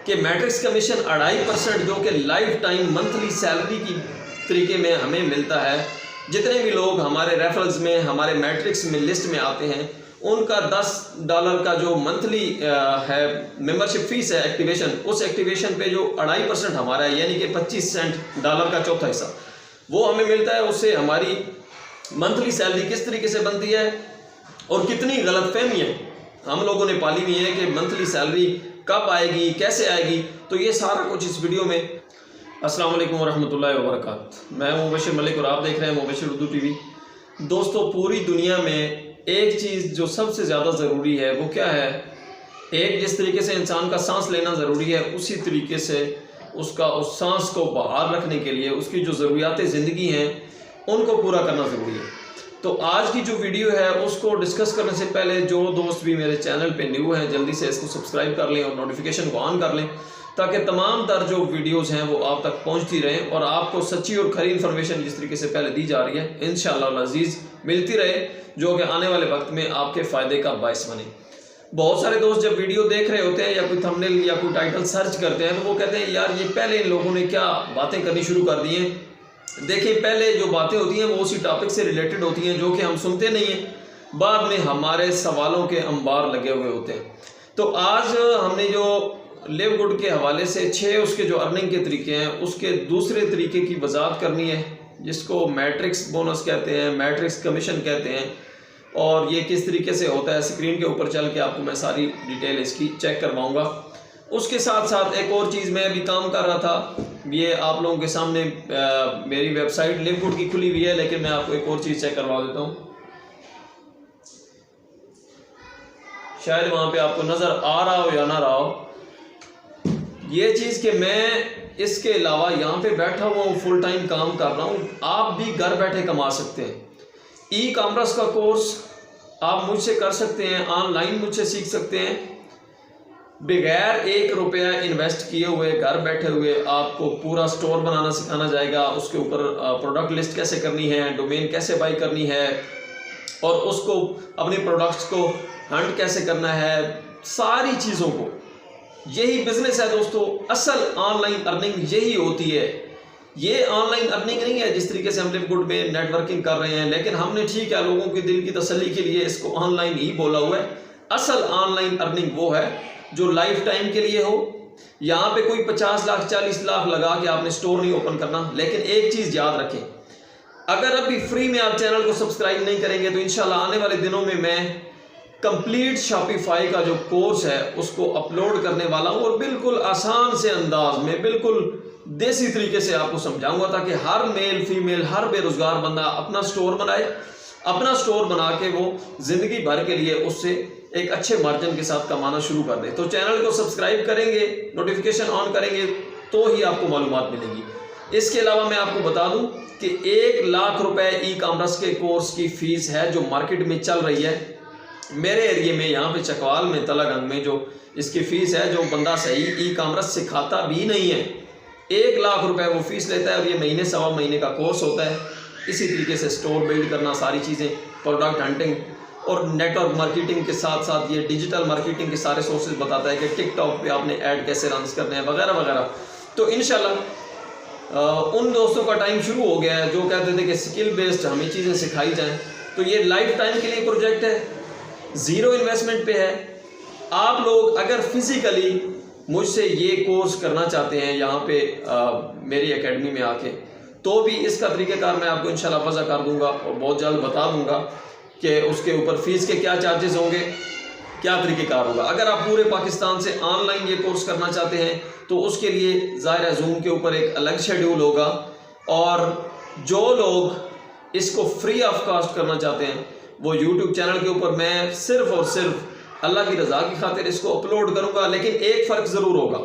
कि matrix commission 2.5% जो कि लाइफ टाइम मंथली सैलरी की तरीके में हमें मिलता है। जितने भी लोग हमारे रेफरल्स में, हमारे मैट्रिक्स में लिस्ट में आते हैं, उनका $10 का जो मंथली है मेंबरशिप फीस है एक्टिवेशन, उस एक्टिवेशन पे जो 2.5% हमारा है, यानी कि 25 सेंट डॉलर का चौथा हिस्सा वो हमें मिलता है। उससे हमारी मंथली सैलरी किस तरीके से बनती है और कितनी गलतफहमियाँ हम लोगों ने पाली हुई है कि मंथली सैलरी कब आएगी, कैसे आएगी, तो ये सारा कुछ इस वीडियो में। अस्सलाम वालेकुम वरहमतुल्लाहि वबरकातुहू। मैं मुबशिर मलिक और आप देख रहे हैं मुबशिर उर्दू टीवी। दोस्तों, पूरी दुनिया में एक चीज़ जो सबसे ज़्यादा ज़रूरी है वो क्या है? एक जिस तरीके से इंसान का सांस लेना ज़रूरी है, उसी तरीके से उसका उस सांस को बहाल रखने के लिए उसकी जो ज़रूरियात ज़िंदगी हैं उनको पूरा करना ज़रूरी है। तो आज की जो वीडियो है उसको डिस्कस करने से पहले जो दोस्त भी मेरे चैनल पे न्यू हैं जल्दी से इसको सब्सक्राइब कर लें और नोटिफिकेशन को ऑन कर लें, ताकि तमाम तर जो वीडियोस हैं वो आप तक पहुंचती रहें और आपको सच्ची और खरी इन्फॉर्मेशन जिस तरीके से पहले दी जा रही है इंशाअल्लाह अज़ीज़ मिलती रहे, जो कि आने वाले वक्त में आपके फ़ायदे का बायस बने। बहुत सारे दोस्त जब वीडियो देख रहे होते हैं या कोई थंबनेल या कोई टाइटल सर्च करते हैं तो वो कहते हैं यार ये पहले इन लोगों ने क्या बातें करनी शुरू कर दी हैं। देखिए, पहले जो बातें होती हैं वो उसी टॉपिक से रिलेटेड होती हैं जो कि हम सुनते नहीं हैं, बाद में हमारे सवालों के अंबार लगे हुए होते हैं। तो आज हमने जो लिव गुड के हवाले से 6 उसके जो अर्निंग के तरीके हैं उसके दूसरे तरीके की वजाहत करनी है, जिसको मैट्रिक्स बोनस कहते हैं, मैट्रिक्स कमीशन कहते हैं, और ये किस तरीके से होता है स्क्रीन के ऊपर चल के आपको मैं सारी डिटेल इसकी चेक करवाऊँगा। उसके साथ साथ एक और चीज़ मैं अभी काम कर रहा था, ये आप लोगों के सामने मेरी वेबसाइट लिव गुड की खुली हुई है, लेकिन मैं आपको एक और चीज़ चेक करवा देता हूँ, शायद वहाँ पे आपको नज़र आ रहा हो या ना रहा हो। ये चीज़ कि मैं इसके अलावा यहाँ पे बैठा हुआ हूँ, फुल टाइम काम कर रहा हूँ, आप भी घर बैठे कमा सकते हैं। ई कॉमर्स का कोर्स आप मुझसे कर सकते हैं, ऑनलाइन मुझसे सीख सकते हैं, बगैर ₹1 इन्वेस्ट किए हुए घर बैठे हुए आपको पूरा स्टोर बनाना सिखाना जाएगा। उसके ऊपर प्रोडक्ट लिस्ट कैसे करनी है, डोमेन कैसे बाई करनी है, और उसको अपने प्रोडक्ट्स को हंट कैसे करना है, सारी चीज़ों को। यही बिजनेस है दोस्तों, असल ऑनलाइन अर्निंग यही होती है। ये ऑनलाइन अर्निंग नहीं है जिस तरीके से हम लिव गुड में नेटवर्किंग कर रहे हैं, लेकिन हमने ठीक है लोगों के दिल की तसल्ली के लिए इसको ऑनलाइन ही बोला हुआ है। असल ऑनलाइन अर्निंग वो है जो लाइफ टाइम के लिए हो। यहाँ पे कोई 50 लाख 40 लाख लगा के आपने स्टोर नहीं ओपन करना, लेकिन एक चीज़ याद रखें, अगर अभी फ्री में आप चैनल को सब्सक्राइब नहीं करेंगे तो इंशाल्लाह आने वाले दिनों में मैं कंप्लीट शॉपिफाई का जो कोर्स है उसको अपलोड करने वाला हूँ, और बिल्कुल आसान से अंदाज में, बिल्कुल देसी तरीके से आपको समझाऊंगा, ताकि हर मेल फीमेल, हर बेरोजगार बंदा अपना स्टोर बनाए, अपना स्टोर बना के वो ज़िंदगी भर के लिए उससे एक अच्छे मार्जिन के साथ कमाना शुरू कर दे। तो चैनल को सब्सक्राइब करेंगे, नोटिफिकेशन ऑन करेंगे तो ही आपको मालूमात मिलेगी। इसके अलावा मैं आपको बता दूं कि ₹1 लाख ई कॉमर्स के कोर्स की फ़ीस है जो मार्केट में चल रही है। मेरे एरिए में यहाँ पे चकवाल में, तलागंग में जो इसकी फ़ीस है, जो बंदा सही ई कॉमर्स सिखाता भी नहीं है, ₹1 लाख वो फ़ीस लेता है, और ये महीने सवा महीने का कोर्स होता है। इसी तरीके से स्टोर बिल्ड करना, सारी चीज़ें, प्रोडक्ट हंटिंग और नेटवर्क मार्केटिंग के साथ साथ ये डिजिटल मार्केटिंग के सारे सोर्सेज बताता है कि टिकटॉक पे आपने ऐड कैसे रन करने हैं वगैरह वगैरह। तो इंशाल्लाह उन दोस्तों का टाइम शुरू हो गया है जो कहते थे कि स्किल बेस्ड हमें चीज़ें सिखाई जाएँ। तो ये लाइफ टाइम के लिए प्रोजेक्ट है, ज़ीरो इन्वेस्टमेंट पे है। आप लोग अगर फिज़िकली मुझसे ये कोर्स करना चाहते हैं यहाँ पे मेरी एकेडमी में आके, तो भी इसका तरीक़ेकार मैं आपको इंशाल्लाह वज़ा कर दूंगा और बहुत जल्द बता दूंगा कि उसके ऊपर फ़ीस के क्या चार्जेस होंगे, क्या तरीक़ेकार होगा। अगर आप पूरे पाकिस्तान से ऑनलाइन ये कोर्स करना चाहते हैं तो उसके लिए ज़ाहिर है जूम के ऊपर एक अलग शेड्यूल होगा, और जो लोग इसको फ्री ऑफ कॉस्ट करना चाहते हैं वो यूट्यूब चैनल के ऊपर मैं सिर्फ़ और सिर्फ अल्लाह की रज़ा की खातिर इसको अपलोड करूँगा। लेकिन एक फ़र्क ज़रूर होगा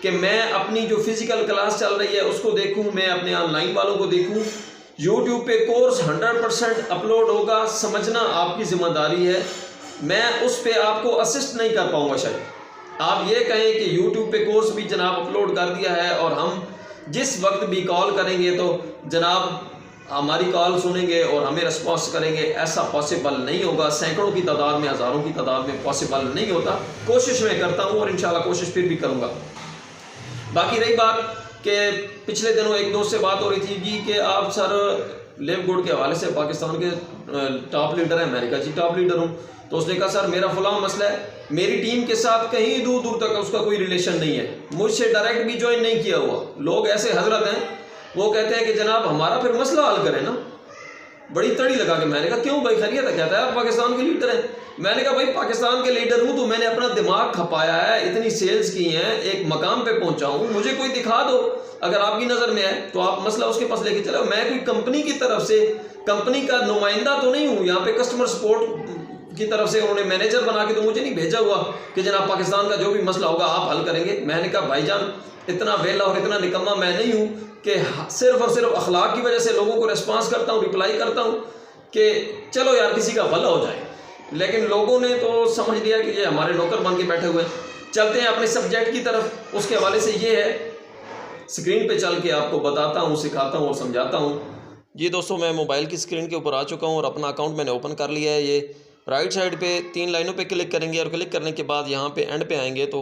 कि मैं अपनी जो फिज़िकल क्लास चल रही है उसको देखूँ, मैं अपने ऑनलाइन वालों को देखूँ। यूट्यूब पे कोर्स 100% अपलोड होगा, समझना आपकी ज़िम्मेदारी है। मैं उस पर आपको असिस्ट नहीं कर पाऊँगा। शायद आप ये कहें कि यूट्यूब पे कोर्स भी जनाब अपलोड कर दिया है और हम जिस वक्त भी कॉल करेंगे तो जनाब हमारी कॉल सुनेंगे और हमें रिस्पॉन्स करेंगे, ऐसा पॉसिबल नहीं होगा। सैकड़ों की तादाद में, हज़ारों की तादाद में पॉसिबल नहीं होता। कोशिश मैं करता हूँ और इंशाल्लाह कोशिश फिर भी करूँगा। बाकी रही बात कि पिछले दिनों एक दोस्त से बात हो रही थी जी कि आप सर लिव गुड के हवाले से पाकिस्तान के टॉप लीडर हैं। मैंने कहा जी टॉप लीडर हूँ। तो उसने कहा सर मेरा फलां मसला है, मेरी टीम के साथ कहीं दूर दूर तक उसका कोई रिलेशन नहीं है, मुझसे डायरेक्ट भी ज्वाइन नहीं किया हुआ। लोग ऐसे हजरत हैं वो कहते हैं कि जनाब हमारा फिर मसला हल करें ना, बड़ी तड़ी लगा के। मैंने कहा क्यों भाई खैरियत है? कहता है आप पाकिस्तान के लीडर हैं। मैंने कहा भाई पाकिस्तान के लीडर हूं तो मैंने अपना दिमाग खपाया है, इतनी सेल्स की हैं, एक मकाम पे पहुंचा हूं, मुझे कोई दिखा दो अगर आपकी नज़र में है तो आप मसला उसके पास लेके चलो। मैं कोई कंपनी की तरफ से कंपनी का नुमाइंदा तो नहीं हूँ, यहाँ पे कस्टमर सपोर्ट की तरफ से उन्होंने मैनेजर बना के तो मुझे नहीं भेजा हुआ कि जनाब पाकिस्तान का जो भी मसला होगा आप हल करेंगे। मैंने कहा भाईजान इतना वेला और इतना निकम्मा मैं नहीं हूँ कि सिर्फ और सिर्फ अखलाक की वजह से लोगों को रिस्पांस करता हूँ, रिप्लाई करता हूँ कि चलो यार किसी का भला हो जाए। लेकिन लोगों ने तो समझ लिया कि ये हमारे नौकर बन के बैठे हुए हैं। चलते हैं अपने सब्जेक्ट की तरफ। उसके हवाले से ये है, स्क्रीन पे चल के आपको बताता हूँ, सिखाता हूँ और समझाता हूँ। जी दोस्तों, मैं मोबाइल की स्क्रीन के ऊपर आ चुका हूँ और अपना अकाउंट मैंने ओपन कर लिया है। ये राइट साइड पे 3 लाइनों पे क्लिक करेंगे और क्लिक करने के बाद यहाँ पे एंड पे आएंगे तो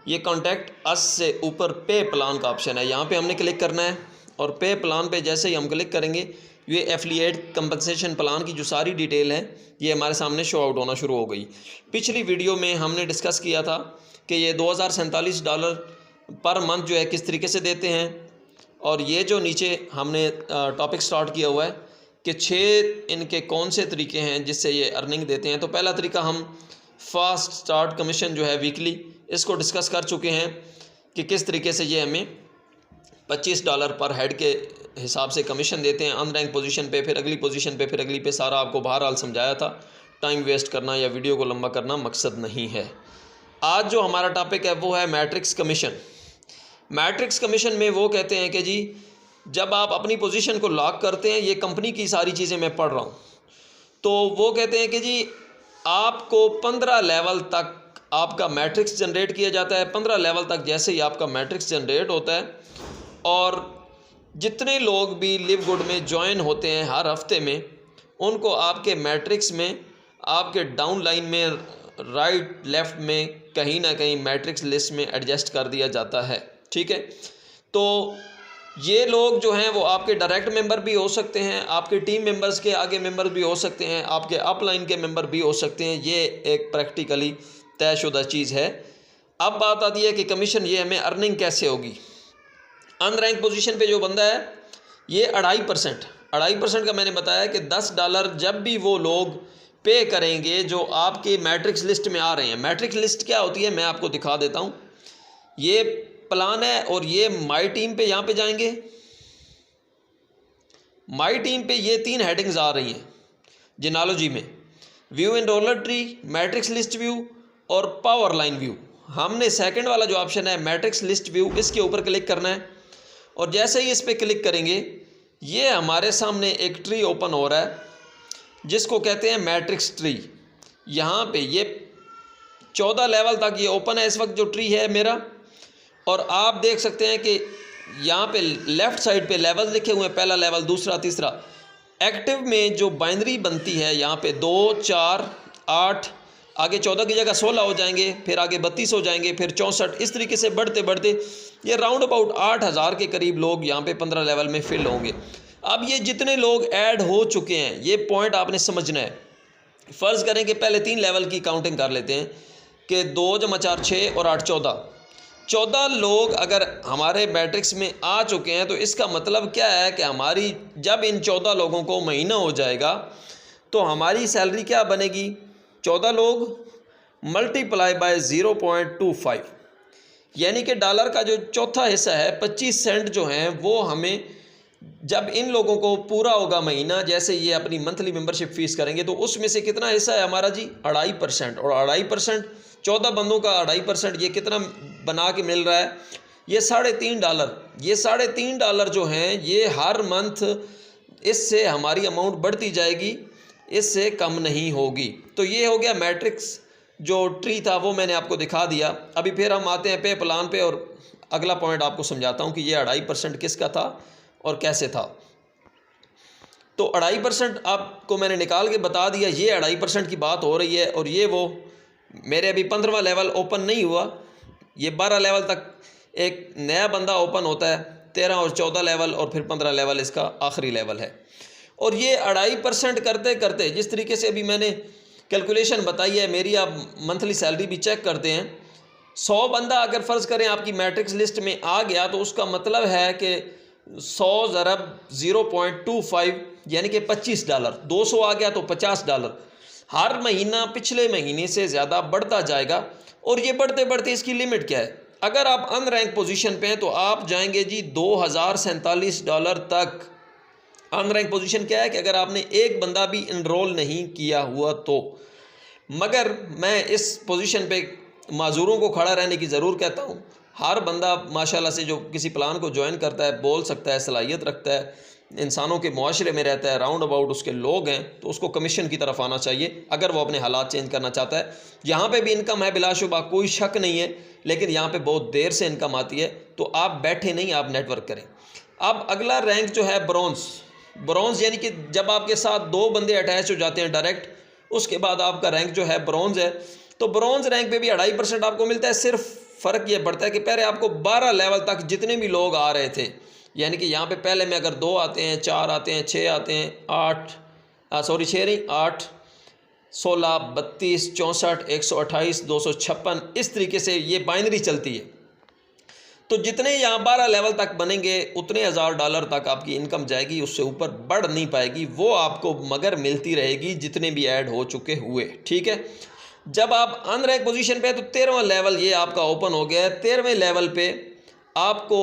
ये कॉन्टैक्ट अस से ऊपर पे प्लान का ऑप्शन है, यहाँ पे हमने क्लिक करना है। और पे प्लान पे जैसे ही हम क्लिक करेंगे ये एफिलिएट कंपनसेशन प्लान की जो सारी डिटेल है ये हमारे सामने शो आउट होना शुरू हो गई। पिछली वीडियो में हमने डिस्कस किया था कि ये $2047 पर मंथ जो है किस तरीके से देते हैं। और ये जो नीचे हमने टॉपिक स्टार्ट किया हुआ है कि 6 इनके कौन से तरीके हैं जिससे ये अर्निंग देते हैं। तो पहला तरीका हम फास्ट स्टार्ट कमीशन जो है वीकली, इसको डिस्कस कर चुके हैं कि किस तरीके से ये हमें $25 पर हेड के हिसाब से कमीशन देते हैं अनरैंक पोजीशन पे, फिर अगली पोजीशन पे, फिर अगली पे। सारा आपको बहरहाल समझाया था। टाइम वेस्ट करना या वीडियो को लंबा करना मकसद नहीं है। आज जो हमारा टॉपिक है वो है मैट्रिक्स कमीशन। मैट्रिक्स कमीशन में वो कहते हैं कि जी जब आप अपनी पोजीशन को लॉक करते हैं, ये कंपनी की सारी चीज़ें मैं पढ़ रहा हूँ, तो वो कहते हैं कि जी आपको 15 लेवल तक आपका मैट्रिक्स जनरेट किया जाता है। 15 लेवल तक जैसे ही आपका मैट्रिक्स जनरेट होता है और जितने लोग भी लिव गुड में ज्वाइन होते हैं हर हफ्ते में, उनको आपके मैट्रिक्स में, आपके डाउन लाइन में, राइट लेफ़्ट में कहीं ना कहीं मैट्रिक्स लिस्ट में एडजस्ट कर दिया जाता है। ठीक है, तो ये लोग जो हैं वो आपके डायरेक्ट मेंबर भी हो सकते हैं, आपके टीम मेंबर्स के आगे मेंबर भी हो सकते हैं, आपके अपलाइन के मेंबर भी हो सकते हैं। ये एक प्रैक्टिकली तयशुदा चीज़ है। अब बात आती है कि कमीशन ये हमें अर्निंग कैसे होगी। अनरैंक पोजीशन पे जो बंदा है ये 2.5% का मैंने बताया कि $10 जब भी वो लोग पे करेंगे जो आपके मैट्रिक्स लिस्ट में आ रहे हैं। मैट्रिक्स लिस्ट क्या होती है मैं आपको दिखा देता हूँ। ये प्लान है और ये माई टीम पे, यहाँ पे जाएंगे माई टीम पे, ये 3 हेडिंग्स आ रही हैं जिनोलॉजी में, view enroller tree, matrix list view और पावर लाइन व्यू। हमने सेकंड वाला जो ऑप्शन है मैट्रिक्स लिस्ट व्यू, इसके ऊपर क्लिक करना है और जैसे ही इस पर क्लिक करेंगे ये हमारे सामने एक ट्री ओपन हो रहा है जिसको कहते हैं मैट्रिक्स ट्री। यहाँ पे ये 14 लेवल तक ये ओपन है इस वक्त जो ट्री है मेरा। और आप देख सकते हैं कि यहाँ पे लेफ़्ट साइड पे लेवल लिखे हुए हैं, पहला लेवल, दूसरा, तीसरा। एक्टिव में जो बाइनरी बनती है यहाँ पे 2, 4, 8, आगे 14 की जगह 16 हो जाएंगे, फिर आगे 32 हो जाएंगे, फिर 64, इस तरीके से बढ़ते बढ़ते ये राउंड अबाउट 8000 के करीब लोग यहाँ पे 15 लेवल में फिल होंगे। अब ये जितने लोग ऐड हो चुके हैं, ये पॉइंट आपने समझना है। फ़र्ज़ करें कि पहले 3 लेवल की काउंटिंग कर लेते हैं कि 2 + 4 6 और 8 14 लोग अगर हमारे मैट्रिक्स में आ चुके हैं तो इसका मतलब क्या है कि हमारी जब इन 14 लोगों को महीना हो जाएगा तो हमारी सैलरी क्या बनेगी, 14 लोग मल्टीप्लाई बाय 0.25, यानी कि डॉलर का जो चौथा हिस्सा है 25 सेंट जो हैं वो हमें जब इन लोगों को पूरा होगा महीना, जैसे ये अपनी मंथली मेंबरशिप फ़ीस करेंगे तो उसमें से कितना हिस्सा है हमारा जी 2.5%। और 2.5%, 14 बंदों का 2.5%, ये कितना बना के मिल रहा है, ये $3.5। ये $3.5 जो हैं ये हर मंथ, इससे हमारी अमाउंट बढ़ती जाएगी, इससे कम नहीं होगी। तो ये हो गया मैट्रिक्स जो ट्री था वो मैंने आपको दिखा दिया। अभी फिर हम आते हैं पे प्लान पे और अगला पॉइंट आपको समझाता हूँ कि ये 2.5% किसका था और कैसे था। तो 2.5% आपको मैंने निकाल के बता दिया, ये 2.5% की बात हो रही है। और ये वो मेरे अभी 15वां लेवल ओपन नहीं हुआ, ये 12 लेवल तक एक नया बंदा ओपन होता है, 13 और 14 लेवल और फिर 15 लेवल इसका आखिरी लेवल है। और ये 2.5% करते करते, जिस तरीके से अभी मैंने कैलकुलेशन बताई है मेरी, आप मंथली सैलरी भी चेक करते हैं, 100 बंदा अगर फ़र्ज़ करें आपकी मैट्रिक्स लिस्ट में आ गया तो उसका मतलब है कि 100 ज़रब 0.25 यानी कि $25, 200 आ गया तो $50 हर महीना पिछले महीने से ज़्यादा बढ़ता जाएगा। और ये बढ़ते बढ़ते इसकी लिमिट क्या है, अगर आप अनरैंक पोजीशन पे हैं तो आप जाएंगे जी $2047 तक। अनरैंक पोजीशन क्या है कि अगर आपने एक बंदा भी इनरोल नहीं किया हुआ तो। मगर मैं इस पोजीशन पे माजूरों को खड़ा रहने की ज़रूर कहता हूँ। हर बंदा माशाल्लाह से जो किसी प्लान को ज्वाइन करता है, बोल सकता है, सलाहियत रखता है, इंसानों के मुआशरे में रहता है, राउंड अबाउट उसके लोग हैं, तो उसको कमीशन की तरफ आना चाहिए अगर वो अपने हालात चेंज करना चाहता है। यहाँ पे भी इनकम है बिलाशुबा, कोई शक नहीं है, लेकिन यहाँ पे बहुत देर से इनकम आती है। तो आप बैठे नहीं, आप नेटवर्क करें। अब अगला रैंक जो है ब्रॉन्ज़ यानी कि जब आपके साथ 2 बंदे अटैच हो जाते हैं डायरेक्ट, उसके बाद आपका रैंक जो है ब्रॉन्ज़ है। तो ब्रॉन्ज़ रैंक पे भी 2.5% आपको मिलता है। सिर्फ फ़र्क ये पड़ता है कि पहले आपको 12 लेवल तक जितने भी लोग आ रहे थे, यानी कि यहाँ पे पहले में अगर 2 आते हैं, 4 आते हैं, 6 आते हैं, 8, 16, 32, 64, 128, 256, इस तरीके से ये बाइनरी चलती है। तो जितने यहाँ 12 लेवल तक बनेंगे उतने $1000 तक आपकी इनकम जाएगी, उससे ऊपर बढ़ नहीं पाएगी। वो आपको मगर मिलती रहेगी जितने भी ऐड हो चुके हुए, ठीक है। जब आप अनरैंक पोजीशन पे है तो 13वां लेवल ये आपका ओपन हो गया है। 13वें लेवल पे आपको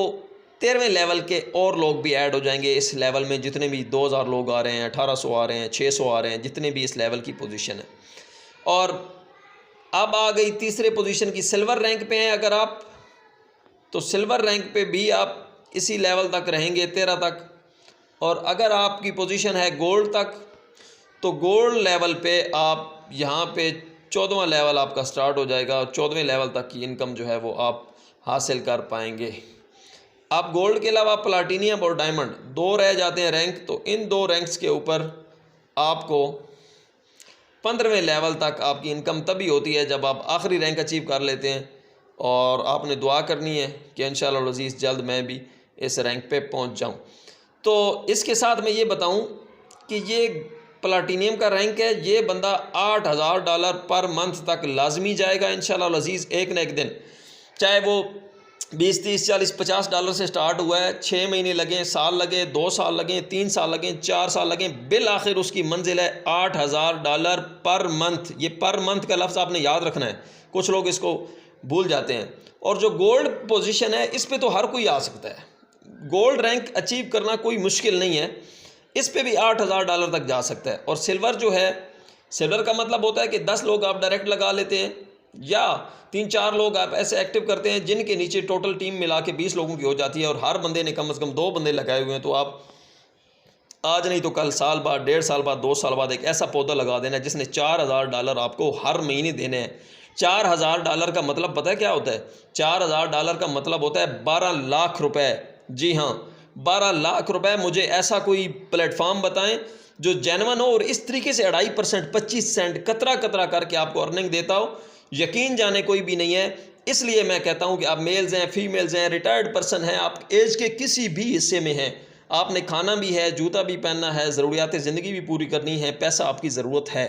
13वें लेवल के और लोग भी ऐड हो जाएंगे इस लेवल में, जितने भी 2000 लोग आ रहे हैं, 1800 आ रहे हैं, 600 आ रहे हैं, जितने भी इस लेवल की पोजीशन है। और अब आ गई तीसरे पोजीशन की, सिल्वर रैंक पे हैं अगर आप, तो सिल्वर रैंक पे भी आप इसी लेवल तक रहेंगे 13 तक। और अगर आपकी पोजीशन है गोल्ड तक, तो गोल्ड लेवल पे आप यहाँ पे 14वां लेवल आपका स्टार्ट हो जाएगा और 14वें लेवल तक की इनकम जो है वो आप हासिल कर पाएंगे। आप गोल्ड के अलावा प्लाटिनियम और डायमंड 2 रह जाते हैं रैंक, तो इन 2 रैंक्स के ऊपर आपको 15वें लेवल तक आपकी इनकम तभी होती है जब आप आखिरी रैंक अचीव कर लेते हैं। और आपने दुआ करनी है कि इंशाअल्लाह अज़ीज़ जल्द मैं भी इस रैंक पे पहुंच जाऊं। तो इसके साथ मैं ये बताऊं कि ये प्लाटिनियम का रैंक है, ये बंदा $8000 पर मंथ तक लाजमी जाएगा इंशाअल्लाह अज़ीज़ एक न एक दिन। चाहे वो 20, 30, 40, $50 से स्टार्ट हुआ है, 6 महीने लगें, साल लगे, 2 साल लगें, 3 साल लगें, 4 साल लगें, बिल आखिर उसकी मंजिल है $8000 पर मंथ। ये पर मंथ का लफ्ज़ आपने याद रखना है, कुछ लोग इसको भूल जाते हैं। और जो गोल्ड पोजीशन है इस पे तो हर कोई आ सकता है, गोल्ड रैंक अचीव करना कोई मुश्किल नहीं है, इस पे भी $8000 तक जा सकता है। और सिल्वर जो है, सिल्वर का मतलब होता है कि 10 लोग आप डायरेक्ट लगा लेते हैं या 3-4 लोग आप ऐसे एक्टिव करते हैं जिनके नीचे टोटल टीम मिला के 20 लोगों की हो जाती है और हर बंदे ने कम से कम 2 बंदे लगाए हुए हैं। तो आप आज नहीं तो कल, साल बाद, 1.5 साल बाद, 2 साल बाद एक ऐसा पौधा लगा देना है जिसने $4000 आपको हर महीने देने हैं। $4000 का मतलब पता है क्या होता है? $4000 का मतलब होता है 12 लाख रुपए। जी हाँ, 12 लाख रुपए। मुझे ऐसा कोई प्लेटफॉर्म बताएं जो जेन्युइन हो और इस तरीके से 2.5%, 25 सेंट कतरा कतरा करके आपको अर्निंग देता हो। यकीन जाने कोई भी नहीं है। इसलिए मैं कहता हूं कि आप मेल्स हैं, फीमेल्स हैं, रिटायर्ड पर्सन हैं, आप एज के किसी भी हिस्से में हैं, आपने खाना भी है, जूता भी पहनना है, ज़रूरियात ज़िंदगी भी पूरी करनी है, पैसा आपकी ज़रूरत है।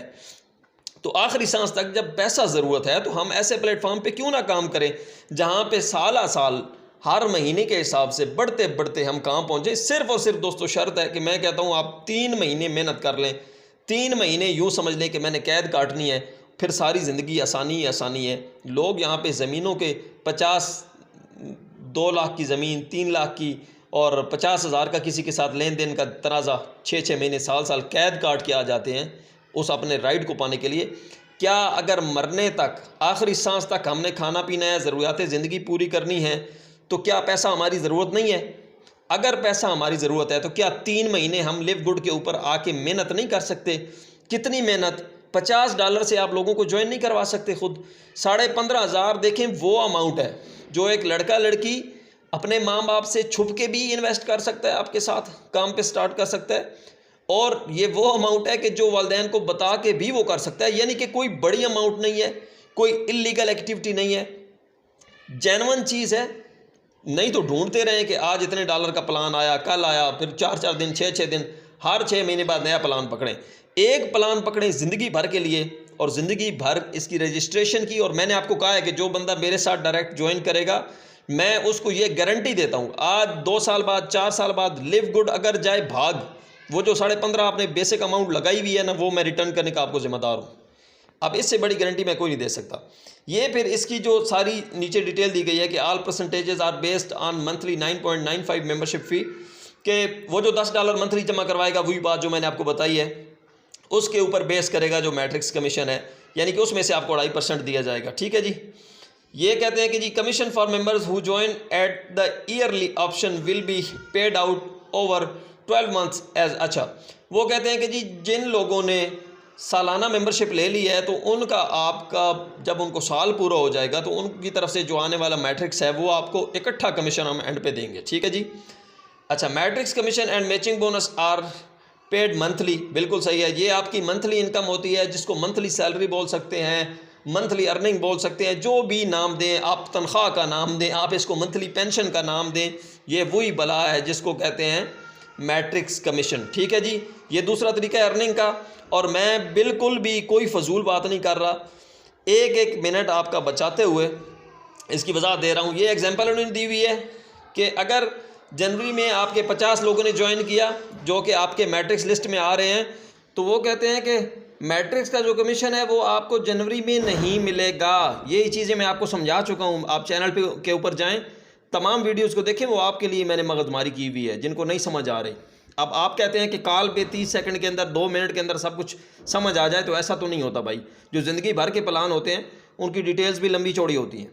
तो आखिरी सांस तक जब पैसा ज़रूरत है तो हम ऐसे प्लेटफॉर्म पे क्यों ना काम करें जहां पे साल साल हर महीने के हिसाब से बढ़ते बढ़ते हम कहाँ पहुँचे। सिर्फ और सिर्फ दोस्तों शर्त है कि मैं कहता हूँ आप 3 महीने मेहनत कर लें। 3 महीने यूँ समझ लें कि मैंने कैद काटनी है, फिर सारी ज़िंदगी आसानी ही आसानी है। लोग यहाँ पे ज़मीनों के 2 लाख की ज़मीन, 3 लाख की और 50,000 का किसी के साथ लेन देन का तनाज़ा 6-6 महीने, साल कैद काट के आ जाते हैं उस अपने राइट को पाने के लिए। क्या अगर मरने तक, आखिरी सांस तक हमने खाना पीना है, ज़रूरियात ज़िंदगी पूरी करनी है, तो क्या पैसा हमारी ज़रूरत नहीं है? अगर पैसा हमारी ज़रूरत है तो क्या 3 महीने हम लिव गुड के ऊपर आके मेहनत नहीं कर सकते? कितनी मेहनत, $50 से आप लोगों को ज्वाइन नहीं करवा सकते खुद? 15,500 देखें वो अमाउंट है जो एक लड़का लड़की अपने माँ बाप से छुप के भी इन्वेस्ट कर सकता है, आपके साथ काम पे स्टार्ट कर सकता है। और ये वो अमाउंट है कि जो वालिदैन को बता के भी वो कर सकता है। यानी कि कोई बड़ी अमाउंट नहीं है, कोई इलीगल एक्टिविटी नहीं है, जेन्युइन चीज़ है। नहीं तो ढूंढते रहे कि आज इतने डॉलर का प्लान आया, कल आया, फिर 4-4 दिन, 6-6 दिन, हर 6 महीने बाद नया प्लान पकड़ें। एक प्लान पकड़ें ज़िंदगी भर के लिए और ज़िंदगी भर इसकी रजिस्ट्रेशन की। और मैंने आपको कहा है कि जो बंदा मेरे साथ डायरेक्ट ज्वाइन करेगा, मैं उसको ये गारंटी देता हूँ, आज 2 साल बाद, 4 साल बाद लिव गुड अगर जाए भाग, वो जो 15.5 आपने बेसिक अमाउंट लगाई हुई है ना, वो मैं रिटर्न करने का आपको जिम्मेदार हूँ। अब इससे बड़ी गारंटी मैं कोई नहीं दे सकता। ये फिर इसकी जो सारी नीचे डिटेल दी गई है कि all percentages are based on monthly 9.95 membership fee, कि वो जो $10 मंथली जमा करवाएगा, वही बात जो मैंने आपको बताई है, उसके ऊपर बेस करेगा जो मैट्रिक्स कमीशन है, यानी कि उसमें से आपको 2.5% दिया जाएगा। ठीक है जी। ये कहते हैं कि जी commission for members who join at the yearly option will be paid out over 12 months as. अच्छा, वो कहते हैं कि जी जिन लोगों ने सालाना मेंबरशिप ले ली है, तो उनका आपका जब उनको साल पूरा हो जाएगा, तो उनकी तरफ से जो आने वाला मैट्रिक्स है वो आपको इकट्ठा कमीशन हम एंड पे देंगे। ठीक है जी। अच्छा, matrix commission and matching bonus are paid monthly, बिल्कुल सही है। ये आपकी मंथली इनकम होती है, जिसको मंथली सैलरी बोल सकते हैं, मंथली अर्निंग बोल सकते हैं, जो भी नाम दें आप, तनख्वाह का नाम दें आप, इसको मंथली पेंशन का नाम दें, ये वही बला है जिसको कहते हैं मैट्रिक्स कमीशन। ठीक है जी। ये दूसरा तरीका है अर्निंग का। और मैं बिल्कुल भी कोई फजूल बात नहीं कर रहा, एक मिनट आपका बचाते हुए इसकी वजाहत दे रहा हूँ। ये एग्जांपल उन्होंने दी हुई है कि अगर जनवरी में आपके 50 लोगों ने ज्वाइन किया जो कि आपके मैट्रिक्स लिस्ट में आ रहे हैं, तो वो कहते हैं कि मैट्रिक्स का जो कमीशन है वो आपको जनवरी में नहीं मिलेगा। यही चीज़ें मैं आपको समझा चुका हूँ। आप चैनल के ऊपर जाएँ, तमाम वीडियोज़ को देखें, वो आपके लिए मैंने मगजमारी की हुई है जिनको नहीं समझ आ रही। अब आप कहते हैं कि कॉल पे 30 सेकंड के अंदर, 2 मिनट के अंदर सब कुछ समझ आ जाए, तो ऐसा तो नहीं होता भाई। जो ज़िंदगी भर के प्लान होते हैं उनकी डिटेल्स भी लंबी चौड़ी होती हैं,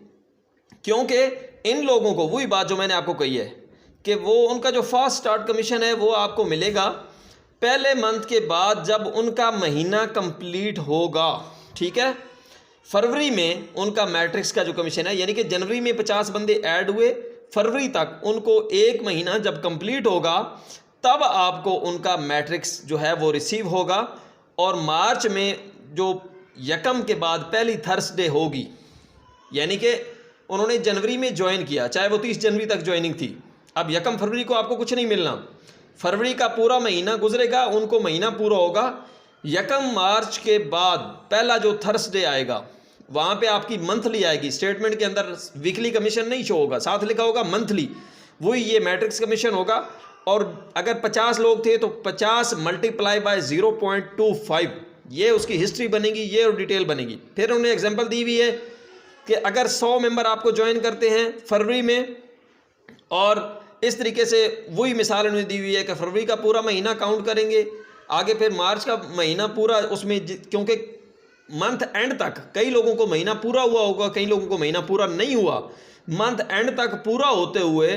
क्योंकि इन लोगों को वही बात जो मैंने आपको कही है कि वो उनका जो फर्स्ट स्टार्ट कमीशन है वो आपको मिलेगा पहले मंथ के बाद, जब उनका महीना कंप्लीट होगा। ठीक है। फरवरी में उनका मैट्रिक्स का जो कमीशन है, यानी कि जनवरी में 50 बंदे ऐड हुए, फरवरी तक उनको 1 महीना जब कंप्लीट होगा, तब आपको उनका मैट्रिक्स जो है वो रिसीव होगा। और मार्च में जो यकम के बाद पहली थर्सडे होगी, यानी कि उन्होंने जनवरी में ज्वाइन किया, चाहे वो 30 जनवरी तक ज्वाइनिंग थी, अब यकम फरवरी को आपको कुछ नहीं मिलना, फरवरी का पूरा महीना गुजरेगा, उनको महीना पूरा होगा, यकम मार्च के बाद पहला जो थर्सडे आएगा वहाँ पे आपकी मंथली आएगी। स्टेटमेंट के अंदर वीकली कमीशन नहीं शो होगा, साथ लिखा होगा मंथली, वही ये मैट्रिक्स कमीशन होगा। और अगर 50 लोग थे तो 50 मल्टीप्लाई बाय 0.25, ये उसकी हिस्ट्री बनेगी, ये और डिटेल बनेगी। फिर उन्होंने एग्जांपल दी हुई है कि अगर 100 मेंबर आपको ज्वाइन करते हैं फरवरी में, और इस तरीके से वही मिसाल उन्होंने दी हुई है कि फरवरी का पूरा महीना काउंट करेंगे, आगे फिर मार्च का महीना पूरा, उसमें क्योंकि मंथ एंड तक कई लोगों को महीना पूरा हुआ होगा, कई लोगों को महीना पूरा नहीं हुआ, मंथ एंड तक पूरा होते हुए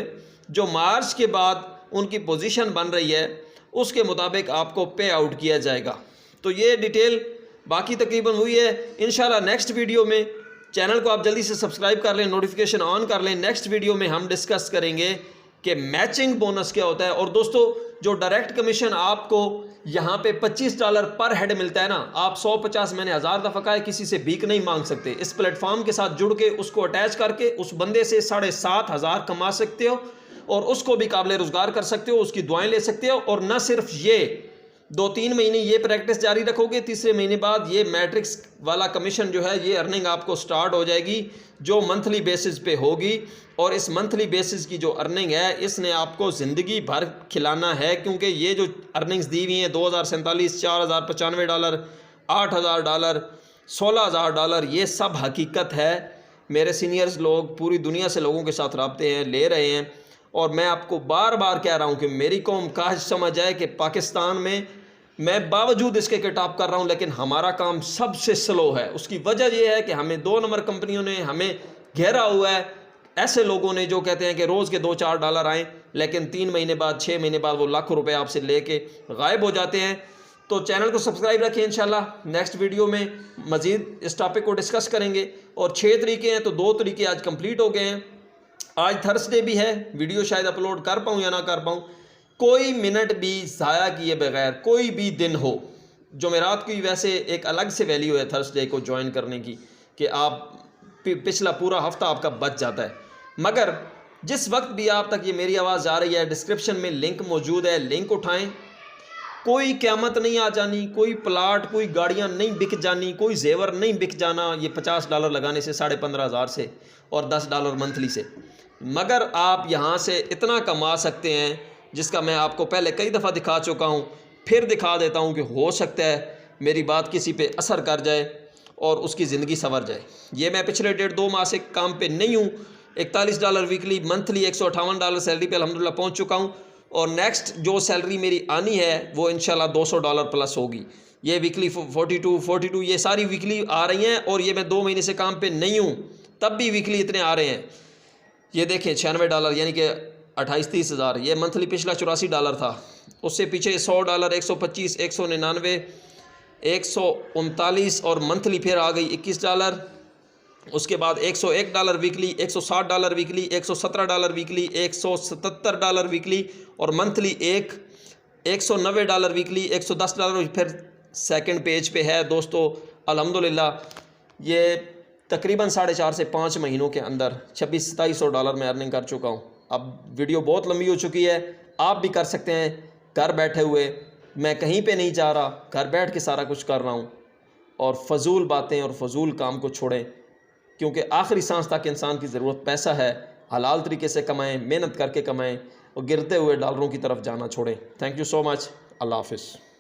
जो मार्च के बाद उनकी पोजीशन बन रही है उसके मुताबिक आपको पे आउट किया जाएगा। तो ये डिटेल बाकी तकरीबन हुई है। इंशाल्लाह नेक्स्ट वीडियो में, चैनल को आप जल्दी से सब्सक्राइब कर लें, नोटिफिकेशन ऑन कर लें, नेक्स्ट वीडियो में हम डिस्कस करेंगे कि मैचिंग बोनस क्या होता है। और दोस्तों, जो डायरेक्ट कमीशन आपको यहाँ पे $25 पर हेड मिलता है ना, आप 150, मैंने 1000 दफ़ा कहा है, किसी से भीख नहीं मांग सकते। इस प्लेटफॉर्म के साथ जुड़ के उसको अटैच करके उस बंदे से 7,500 कमा सकते हो और उसको भी काबिल रोज़गार कर सकते हो, उसकी दुआएं ले सकते हो। और न सिर्फ ये 2-3 महीने ये प्रैक्टिस जारी रखोगे, तीसरे महीने बाद ये मैट्रिक्स वाला कमीशन जो है, ये अर्निंग आपको स्टार्ट हो जाएगी, जो मंथली बेसिस पे होगी। और इस मंथली बेसिस की जो अर्निंग है, इसने आपको ज़िंदगी भर खिलाना है, क्योंकि ये जो अर्निंग्स दी हुई हैं $2,047, $4,095, $8,000, $16,000, ये सब हकीकत है। मेरे सीनियर्स लोग पूरी दुनिया से लोगों के साथ रबते हैं, ले रहे हैं। और मैं आपको बार बार कह रहा हूँ कि मेरी कौम काश समझ जाए कि पाकिस्तान में मैं बावजूद इसके के टॉप कर रहा हूँ, लेकिन हमारा काम सबसे स्लो है। उसकी वजह यह है कि हमें 2 नंबर कंपनियों ने हमें घेरा हुआ है, ऐसे लोगों ने जो कहते हैं कि रोज़ के $2-4 आएँ, लेकिन 3 महीने बाद, 6 महीने बाद वो लाखों रुपए आपसे लेके गायब हो जाते हैं। तो चैनल को सब्सक्राइब रखें। इंशाल्लाह नेक्स्ट वीडियो में मज़ीद इस टॉपिक को डिस्कस करेंगे। और 6 तरीके हैं, तो 2 तरीके आज कंप्लीट हो गए हैं। आज थर्सडे भी है, वीडियो शायद अपलोड कर पाऊँ या ना कर पाऊँ। कोई मिनट भी ज़ाया किए बगैर, कोई भी दिन हो, जुमेरात की वैसे एक अलग से वैल्यू है थर्सडे को ज्वाइन करने की, कि आप पिछला पूरा हफ्ता आपका बच जाता है। मगर जिस वक्त भी आप तक ये मेरी आवाज़ आ रही है, डिस्क्रिप्शन में लिंक मौजूद है, लिंक उठाएं। कोई क़यामत नहीं आ जानी, कोई प्लाट, कोई गाड़ियाँ नहीं बिक जानी, कोई जेवर नहीं बिक जाना ये $50 लगाने से, 15,500 से और $10 मंथली से। मगर आप यहाँ से इतना कमा सकते हैं जिसका मैं आपको पहले कई दफ़ा दिखा चुका हूँ, फिर दिखा देता हूँ कि हो सकता है मेरी बात किसी पे असर कर जाए और उसकी ज़िंदगी संवर जाए। ये मैं पिछले 1.5-2 माह से काम पे नहीं हूँ। $41 वीकली, मंथली $158 सैलरी पे अल्हम्दुलिल्लाह पहुँच चुका हूँ और नेक्स्ट जो सैलरी मेरी आनी है वो इंशाल्लाह $200 प्लस होगी। ये वीकली 42 ये सारी वीकली आ रही हैं और ये मैं 2 महीने से काम पे नहीं हूँ, तब भी वीकली इतने आ रहे हैं। ये देखें $96 यानी कि 28-30 हज़ार। ये मंथली पिछला $84 था, उससे पीछे $100, 125, 199, 139 और मंथली फिर आ गई $21। उसके बाद $101 वीकली, $160 वीकली, $117 वीकली, $177 वीकली और मंथली $190 वीकली, $110 फिर सेकंड पेज पे है दोस्तों। अल्हम्दुलिल्लाह ये तकरीबन 4.5 से 5 महीनों के अंदर $2600-2700 मैं अर्निंग कर चुका हूँ। अब वीडियो बहुत लंबी हो चुकी है, आप भी कर सकते हैं घर बैठे हुए। मैं कहीं पे नहीं जा रहा, घर बैठ के सारा कुछ कर रहा हूँ। और फजूल बातें और फजूल काम को छोड़ें, क्योंकि आखिरी सांस तक इंसान की ज़रूरत पैसा है। हलाल तरीके से कमाएं, मेहनत करके कमाएं और गिरते हुए डॉलरों की तरफ जाना छोड़ें। Thank you so much. अल्लाह हाफ़िज़।